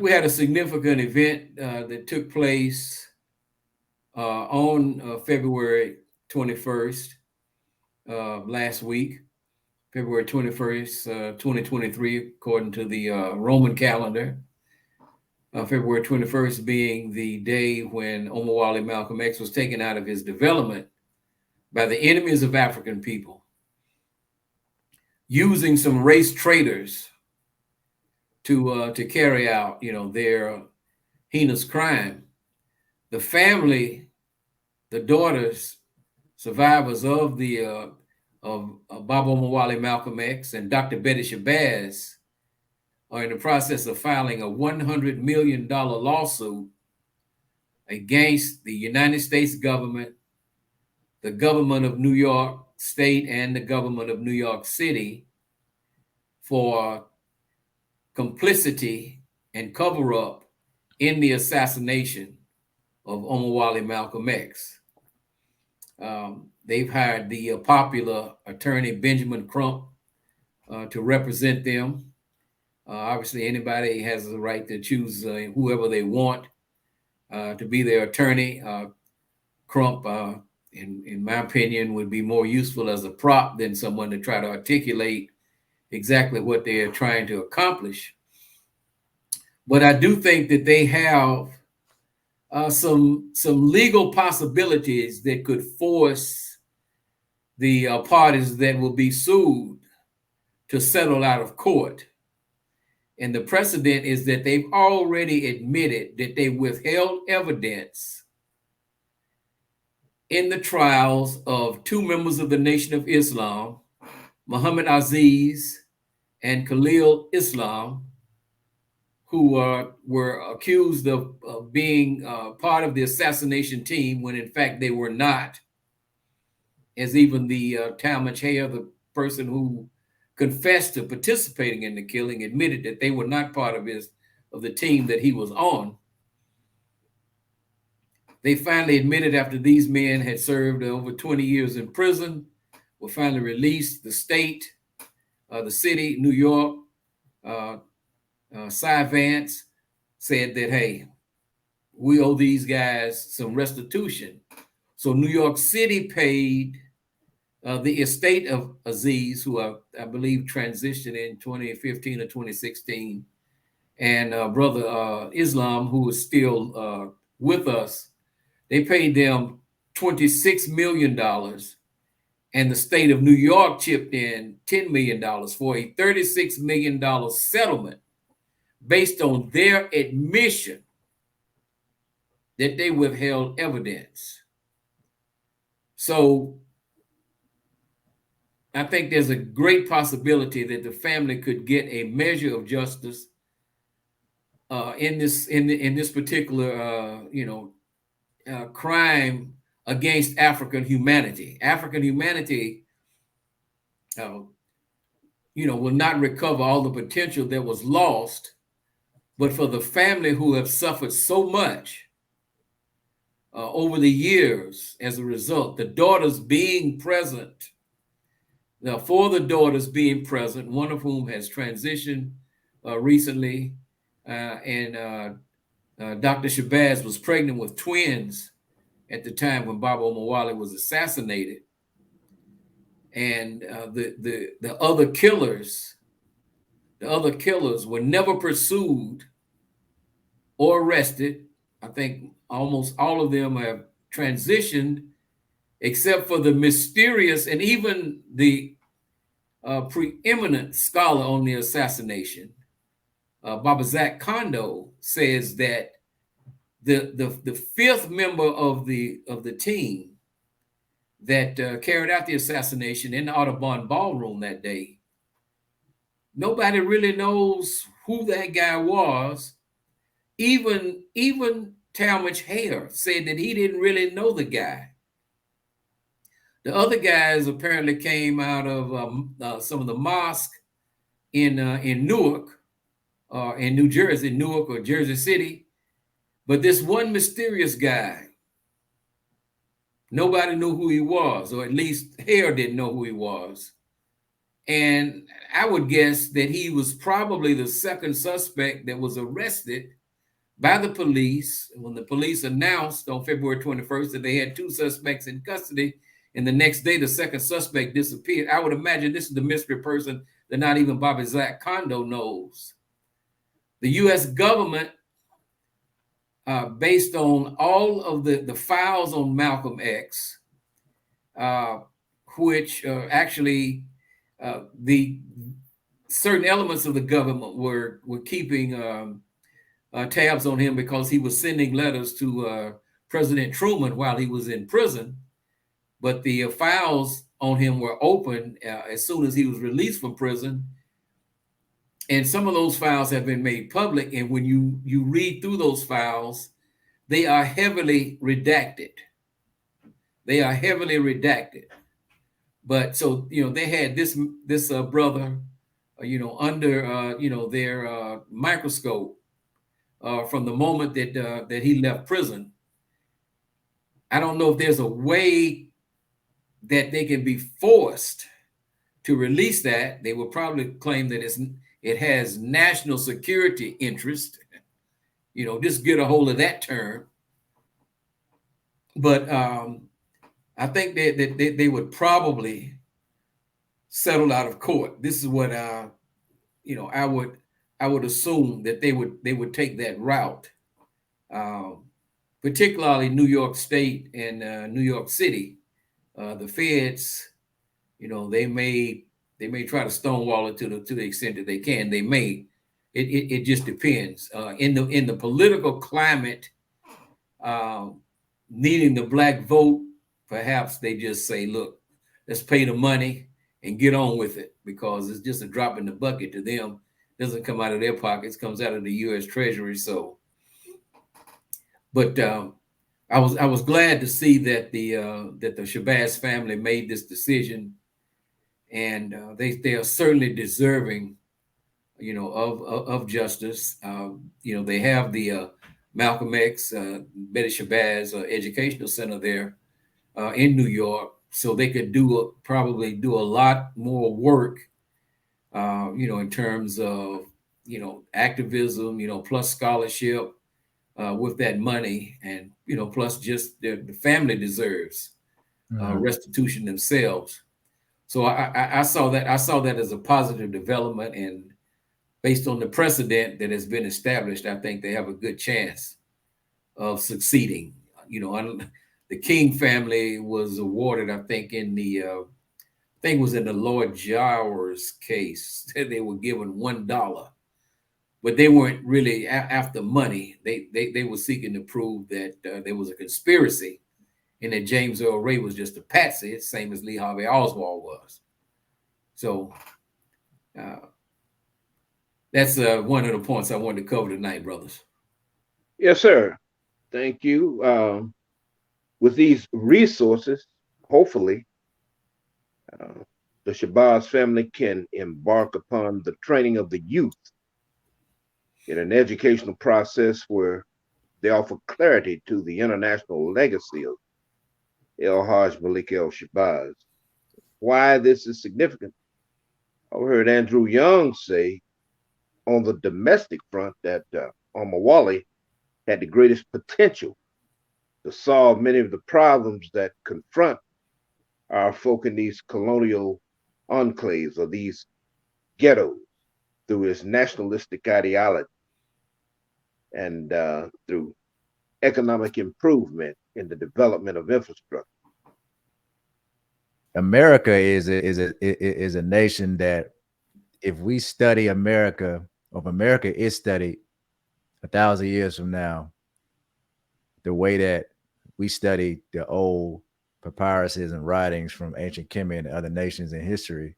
We had a significant event that took place on February 21st, last week, February 21st, 2023, according to the Roman calendar. February 21st being the day when Omawale Malcolm X was taken out of his development by the enemies of African people, using some race traitors to carry out, their heinous crime. The family, the daughters, survivors of the of Baba Omawale Malcolm X and Dr. Betty Shabazz are in the process of filing a $100 million lawsuit against the United States government, the government of New York State, and the government of New York City for complicity and cover up in the assassination of Omawale Malcolm X. They've hired the popular attorney Benjamin Crump to represent them. Obviously, anybody has the right to choose whoever they want to be their attorney. Crump, in my opinion, would be more useful as a prop than someone to try to articulate exactly what they are trying to accomplish. But I do think that they have some legal possibilities that could force the parties that will be sued to settle out of court. And the precedent is that they've already admitted that they withheld evidence in the trials of two members of the Nation of Islam, Muhammad Aziz and Khalil Islam, who were accused of being part of the assassination team when in fact they were not, as even the Talmadge Hayer, the person who confessed to participating in the killing, admitted that they were not part of the team that he was on. They finally admitted, after these men had served over 20 years in prison, were finally released. The state, the city, New York, Cy Vance said that, hey, we owe these guys some restitution. So New York City paid the estate of Aziz, who I believe transitioned in 2015 or 2016, and brother Islam, who is still with us. They paid them $26 million, and the state of New York chipped in $10 million for a $36 million settlement based on their admission that they withheld evidence. So I think there's a great possibility that the family could get a measure of justice in this particular crime against African humanity. African humanity, will not recover all the potential that was lost, but for the family who have suffered so much over the years as a result, the daughters being present. Now, for the daughters being present, one of whom has transitioned recently, and Dr. Shabazz was pregnant with twins at the time when Baba Omawale was assassinated. And the other killers were never pursued or arrested. I think almost all of them have transitioned, except for the mysterious and even the preeminent scholar on the assassination, Baba Zach Kondo, says that the fifth member of the team that carried out the assassination in the Audubon Ballroom that day, nobody really knows who that guy was. Even Talmadge Hayer said that he didn't really know the guy. The other guys apparently came out of some of the mosque in Newark, in New Jersey, Newark or Jersey City. But this one mysterious guy, nobody knew who he was, or at least Hayer didn't know who he was. And I would guess that he was probably the second suspect that was arrested by the police when the police announced on February 21st that they had two suspects in custody. And the next day, the second suspect disappeared. I would imagine this is the mystery person that not even Bobby Zach Kondo knows. The U.S. government, based on all of the files on Malcolm X, which actually the certain elements of the government were keeping tabs on him because he was sending letters to President Truman while he was in prison. But the files on him were open as soon as he was released from prison. And some of those files have been made public. And when you read through those files, they are heavily redacted. They are heavily redacted. But so, they had this brother, under, their microscope from the moment that he left prison. I don't know if there's a way that they can be forced to release that. They will probably claim that it has national security interest. Just get a hold of that term. But I think that they would probably settle out of court. This is what I would assume that they would take that route. Particularly New York State and New York City, the feds, they may try to stonewall it to the extent that they can. They may. It just depends. In the political climate, needing the black vote, perhaps they just say, look, let's pay the money and get on with it, because it's just a drop in the bucket to them. It doesn't come out of their pockets, comes out of the U.S. Treasury. So, but I was glad to see that the Shabazz family made this decision, and they are certainly deserving, of justice. They have the Malcolm X, Betty Shabazz Educational Center there in New York, so they could probably do a lot more work, in terms of activism, plus scholarship. With that money, and plus just the family deserves restitution themselves. So I saw that as a positive development, and based on the precedent that has been established, I think they have a good chance of succeeding. The King family was awarded, I think, in the Lord Jowers case. They were given $1. But they weren't really after money. They were seeking to prove that there was a conspiracy, and that James Earl Ray was just a patsy, same as Lee Harvey Oswald was. So that's one of the points I wanted to cover tonight, brothers. Yes, sir. Thank you. With these resources, hopefully, the Shabazz family can embark upon the training of the youth in an educational process where they offer clarity to the international legacy of El Hajj Malik El Shabazz. Why this is significant? I heard Andrew Young say on the domestic front that Omawali had the greatest potential to solve many of the problems that confront our folk in these colonial enclaves or these ghettos through his nationalistic ideology and through economic improvement in the development of infrastructure. America is a nation that, if we study America, or if America is studied 1,000 years from now, the way that we study the old papyruses and writings from ancient Kemet and other nations in history,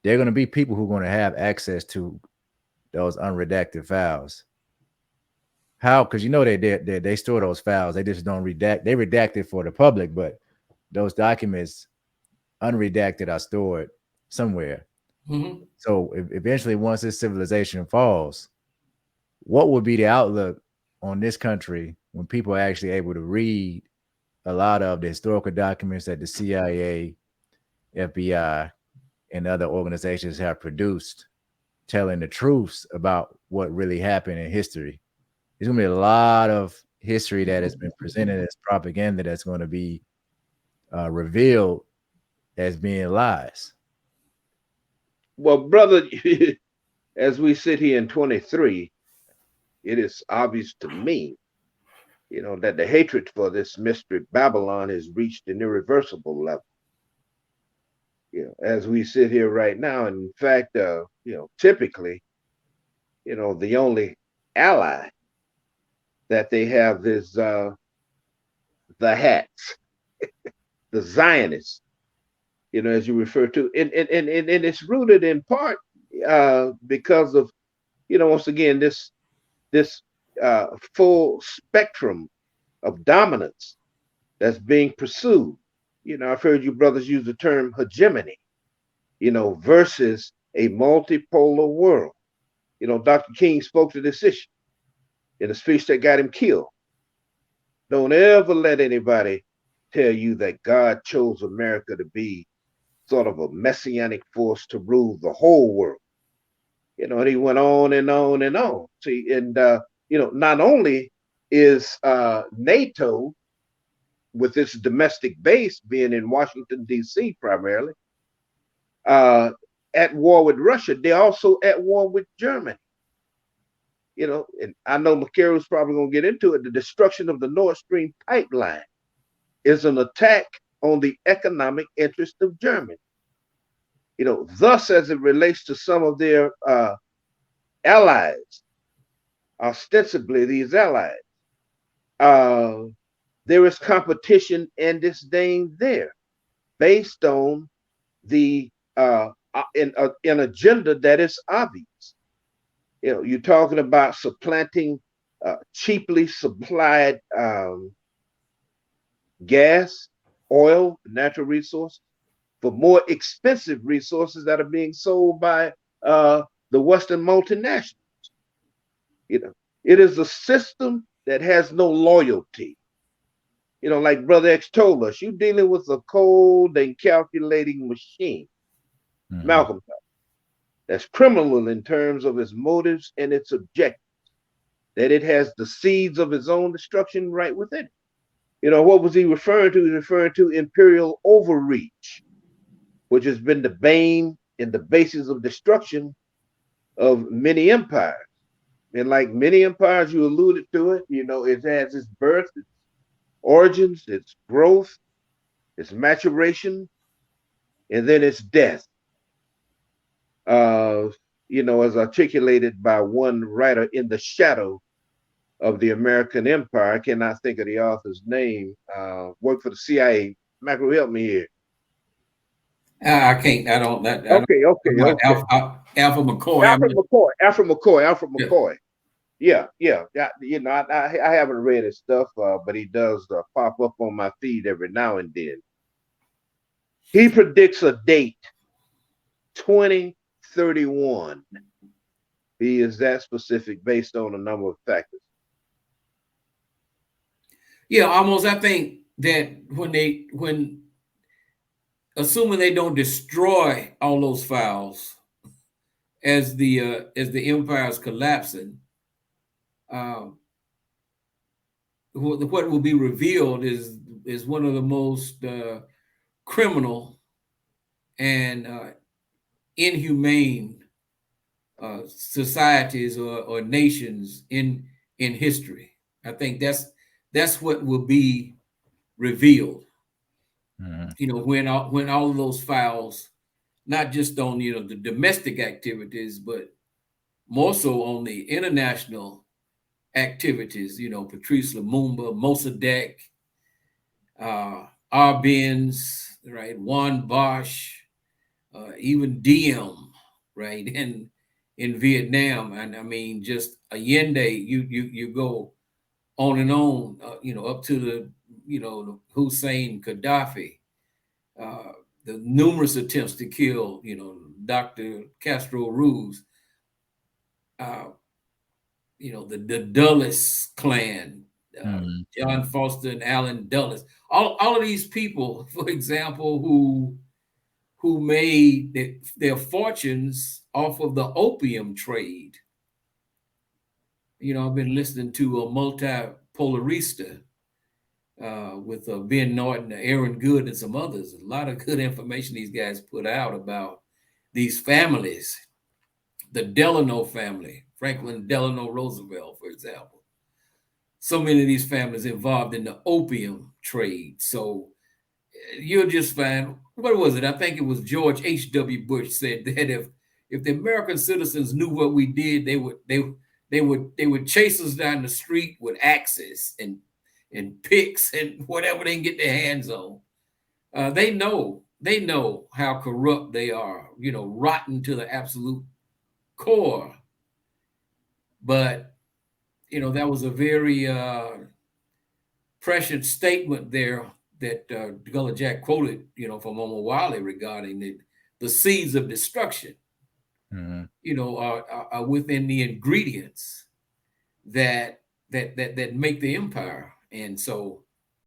there are going to be people who are going to have access to those unredacted files. How? Because they store those files. They just don't redact. They redact it for the public, but those documents, unredacted, are stored somewhere. Mm-hmm. So eventually, once this civilization falls, what would be the outlook on this country when people are actually able to read a lot of the historical documents that the CIA, FBI, and other organizations have produced, telling the truths about what really happened in history. There's gonna be a lot of history that has been presented as propaganda that's going to be revealed as being lies. Well, brother, as we sit here in 23, it is obvious to me, that the hatred for this mystery Babylon has reached an irreversible level. As we sit here right now, and in fact, typically, the only ally that they have is the hats, the Zionists, as you refer to, and it's rooted in part because of, once again, this full spectrum of dominance that's being pursued. I've heard you brothers use the term hegemony, versus a multipolar world. Dr. King spoke to this issue in a speech that got him killed. Don't ever let anybody tell you that God chose America to be sort of a messianic force to rule the whole world. And he went on and on and on. See, and not only is NATO, with its domestic base being in Washington, D.C. primarily, at war with Russia, they're also at war with Germany. And I know McCarroll's probably going to get into it. The destruction of the Nord Stream pipeline is an attack on the economic interest of Germany. Thus, as it relates to some of their allies, ostensibly these allies, there is competition and disdain there based on the an agenda that is obvious. You're talking about supplanting cheaply supplied gas, oil, natural resources for more expensive resources that are being sold by the Western multinationals. It is a system that has no loyalty. Like Brother X told us, you're dealing with a cold and calculating machine. Mm-hmm. Malcolm, that's criminal in terms of its motives and its objectives, that it has the seeds of its own destruction right within it. What was he referring to? He's referring to imperial overreach, which has been the bane and the basis of destruction of many empires. And like many empires, you alluded to it, it has its birth, its origins, its growth, its maturation, and then its death. As articulated by one writer in the shadow of the American Empire. I cannot think of the author's name. Worked for the CIA. Macro, help me here. I can't. I don't. Okay. Alfred McCoy. Alfred McCoy. Yeah. I haven't read his stuff, but he does pop up on my feed every now and then. He predicts a date, 2031. He is that specific based on a number of factors. Yeah, almost. I think that when assuming they don't destroy all those files as the empire is collapsing, what will be revealed is one of the most criminal and inhumane societies or nations in history. I think that's what will be revealed. Mm-hmm. When all of those files, not just on the domestic activities, but more so on the international activities. Patrice Lumumba, Mossadegh, Arbenz, right, Juan Bosch, even Diem, right, and in Vietnam, and I mean just Allende. You go on and on, up to the Hussein Gaddafi, the numerous attempts to kill Dr. Castro Ruz, the Dulles clan, John Foster and Allen Dulles, all of these people, for example, who who made their fortunes off of the opium trade. I've been listening to a multipolarista with Ben Norton, Aaron Good, and some others. A lot of good information these guys put out about these families. The Delano family, Franklin Delano Roosevelt, for example. So many of these families involved in the opium trade. So you'll just find, what was it? I think it was George H.W. Bush said that if the American citizens knew what we did, they would chase us down the street with axes and picks and whatever they can get their hands on. They know how corrupt they are, rotten to the absolute core. But that was a very prescient statement there that Gullah Jack quoted, from Omar Wiley regarding the seeds of destruction, are within the ingredients that make the empire. And so